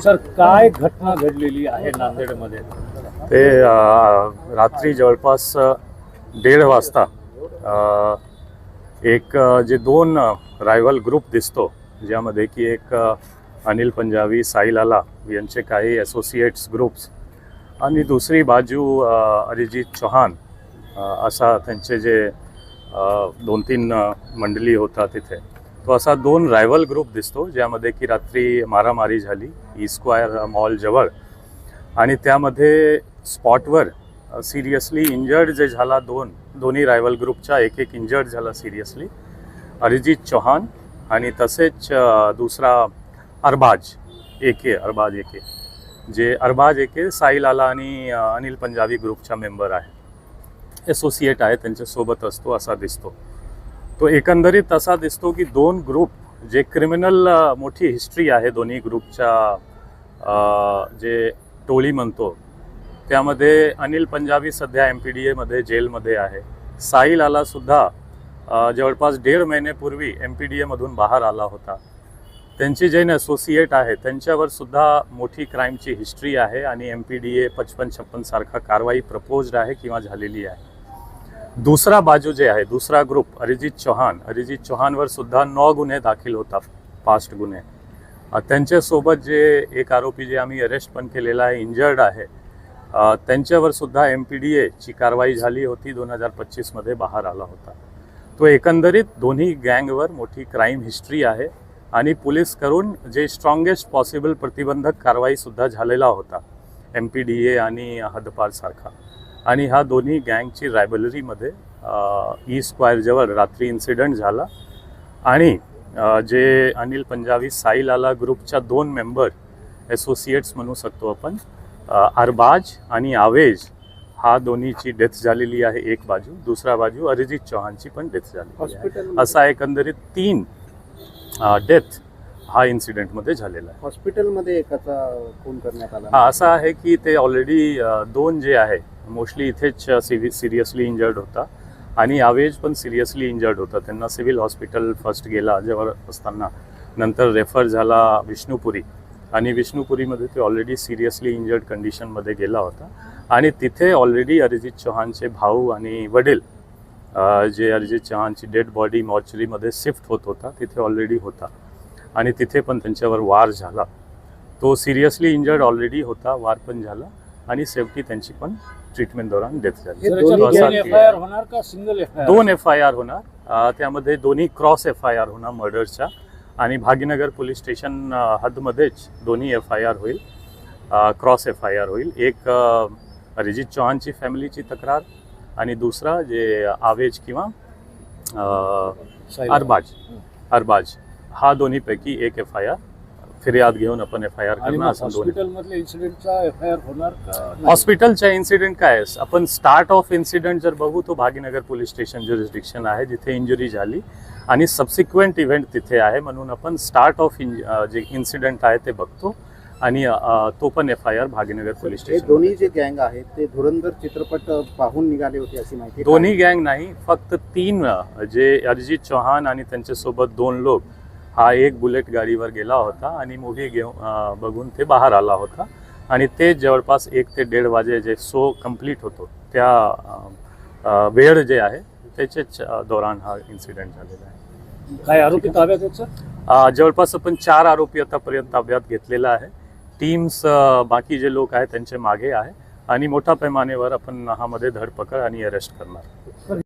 Sir काय घटना घडलेली आहे नांदेडमध्ये? ते रात्री जवळपास 1:30 वाजता एक जे दोन रायव्हल ग्रुप दिसतो, ज्यामध्ये की एक अनिल पंजाबी, साहिल आला यांचे काही असोसिएट्स ग्रुप्स आणि दुसरी बाजू अरिजित चौहान असा त्यांचे जे 2-3 मंडळी होता तिथे. तो असा दोन रायव्हल ग्रुप दिसतो, ज्यामध्ये की रात्री मारामारी झाली ई-स्क्वायर मॉल जवळ. आणि त्यामध्ये स्पॉटवर सिरियसली इंजर्ड जे झाला, दोन्ही रायव्हल ग्रुपच्या एक इंजर्ड झाला सिरियसली, अरिजित चौहान आणि तसेच दुसरा अरबाज एके जे अरबाज एके साहिल आला आणि अनिल पंजाबी ग्रुपचा मेंबर आहे, असोसिएट आहे, त्यांच्यासोबत असतो असा दिसतो. तो एकंदरीत असा दिसतो की दोन ग्रुप जे क्रिमिनल मोठी हिस्ट्री आहे दोन्ही ग्रुपच्या, जे टोळी म्हणतो, त्यामध्ये अनिल पंजाबी सध्या MPDA मध्ये जेलमध्ये आहे. साहिल आला सुद्धा जवळपास 1.5 महिन्यापूर्वी MPDA मधून बाहेर आला होता. त्यांचे जे असोसिएट आहे त्यांच्यावर सुद्धा मोठी क्राईमची हिस्ट्री आहे आणि MPDA 55-56 सारखा कारवाई प्रपोज्ड आहे किंवा झालेली आहे. दुसरा बाजू जे आहे, दुसरा ग्रुप अरिजित चौहानवर सुद्धा 9 गुन्हे दाखल होता, पास्ट गुन्हे. त्यांच्यासोबत जे एक आरोपी जे आम्ही अरेस्ट पण केलेला आहे, इंजर्ड आहे, त्यांच्यावर सुद्धा MPDA ची कारवाई झाली होती, 2025 मध्ये बाहेर आला होता. तो एकंदरीत दोन्ही गँगवर मोठी क्राईम हिस्ट्री आहे आणि पोलीस करून जे स्ट्रॉंगेस्ट पॉसिबल प्रतिबंधक कारवाई सुद्धा झालेला होता MPDA आणि हद्दपार सारखा. आणि ह्या दोन्ही गँगची रायव्हलरीमध्ये ई-स्क्वायर जवळ रात्री इन्सिडेंट झाला आणि जे अनिल पंजाबी साहिल आला ग्रुपच्या 2 मेंबर असोसिएट्स म्हणू शकतो आपण, अरबाज आणि आवेज, हा दोन्हीची डेथ झालेली आहे एक बाजू. दुसरा बाजू अरिजित चौहानची पण डेथ झालेली आहे. असा एकंदरीत 3 डेथ हा इन्सिडेंटमध्ये झालेला आहे. हॉस्पिटलमध्ये एकाचा खून करण्यात आला. हा असा आहे की ते ऑलरेडी 2 जे आहे मोस्टली इथेच सिरियसली इंजर्ड होता आणि आवेज पण सिरियसली इंजर्ड होता. त्यांना सिव्हिल हॉस्पिटल फर्स्ट गेला जवळ असताना, नंतर रेफर झाला विष्णुपुरी आणि विष्णुपुरीमध्ये ते ऑलरेडी सिरियसली इंजर्ड कंडिशनमध्ये गेला होता. आणि तिथे ऑलरेडी अरिजित चौहानचे भाऊ आणि वडील, जे अरिजित चौहानची डेड बॉडी मॉर्चरीमध्ये शिफ्ट होत होता, तिथे ऑलरेडी होता आणि तिथे पण त्यांच्यावर वार झाला. तो सिरियसली इंजर्ड ऑलरेडी होता, वार पण झाला आणि शेवटी त्यांची पण ट्रीटमेंट दौरान डेथ झाली. 2 FIR होणार, त्यामध्ये दोन्ही क्रॉस FIR होणार मर्डरच्या आणि भाग्यनगर पोलीस स्टेशन हद्दमध्येच दोन्ही FIR होईल, क्रॉस FIR होईल. एक अरिजित चौहानची फॅमिलीची तक्रार आणि दुसरा जे आवेज किंवा अरबाज, हा दोन्हीपैकी एक FIR फिर्याद घेऊन आपण FIR करणार. हॉस्पिटलमधल्या इन्सिडेंटचा FIR होणार का? हॉस्पिटलचा इन्सिडेंट काय आहे, आपण स्टार्ट ऑफ इन्सिडेंट जर बघू तो भाग्यनगर पोलीस स्टेशन ज्युरिस्डिक्शन आहे, जिथे इंजुरी झाली आणि सबसिक्वेंट इव्हेंट तिथे आहे, म्हणून आपण स्टार्ट ऑफ जे इन्सिडेंट आहे ते बघतो आणि तो पण FIR भाग्यनगर पोलीस स्टेशन. दोन्ही जे गँग आहेत ते धुरंधर चित्रपट पाहून निघाले होते अशी माहिती. दोन्ही गँग नाही, फक्त 3 जे अरिजित चौहान आणि त्यांच्यासोबत 2 लोक, हा एक बुलेट गाडीवर गेला होता आणि मूव्ही घेऊन बघून ते बाहेर आला होता आणि ते जवळपास 1 ते 1:30 वाजे जे शो कंप्लीट होतो त्या वेळ जे आहे त्याच्याच दौरान हा इन्सिडेंट झालेला आहे. काय आरोपी ताब्यात आहेत सर? जवळपास आपण 4 आरोपी आतापर्यंत ताब्यात घेतलेला आहे. टीम्स बाकी जे लोक आहेत त्यांचे मागे आहे आणि मोठ्या पैमानेवर आपण ह्यामध्ये धरपकड आणि अरेस्ट करणार.